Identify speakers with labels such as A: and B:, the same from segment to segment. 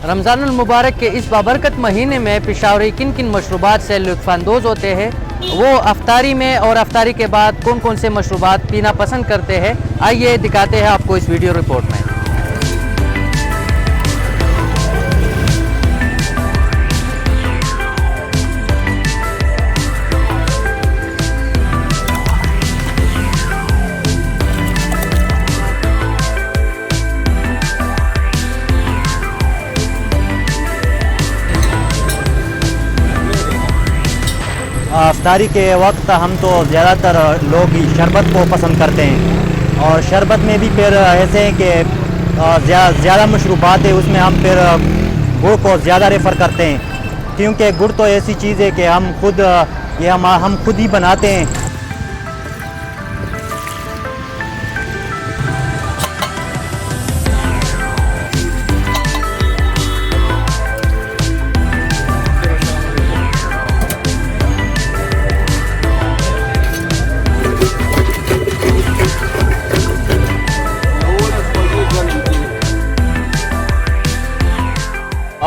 A: रमज़ानुल मुबारक के इस बाबरकत महीने में पेशावरी किन किन मशरूबात से लुत्फ़अंदोज़ होते हैं, वो अफ्तारी में और अफ्तारी के बाद कौन कौन से मशरूबात पीना पसंद करते हैं, आइए दिखाते हैं आपको इस वीडियो रिपोर्ट में।
B: अफ्तारी के वक्त हम तो ज़्यादातर लोग शरबत को पसंद करते हैं और शरबत में भी फिर ऐसे हैं कि ज़्यादा मशरूबात है, उसमें हम फिर गुड़ को ज़्यादा रेफ़र करते हैं, क्योंकि गुड़ तो ऐसी चीज़ है कि हम खुद ही बनाते हैं।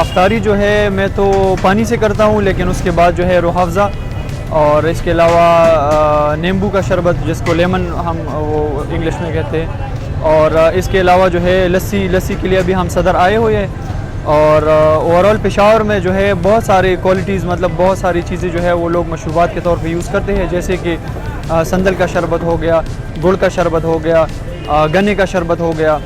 C: अफ्तारी जो है मैं तो पानी से करता हूँ, लेकिन उसके बाद जो है रूह अफ़ज़ा और इसके अलावा नींबू का शरबत जिसको लेमन हम वो इंग्लिश में कहते हैं, और इसके अलावा जो है लस्सी के लिए अभी हम सदर आए हुए हैं। और ओवरऑल पेशावर में जो है बहुत सारी क्वालिटीज़, मतलब बहुत सारी चीज़ें जो है वो लोग मशरूबात के तौर पे यूज़ करते हैं, जैसे कि संदल का शरबत हो गया, गुड़ का शरबत हो गया, गन्ने का शरबत हो गया,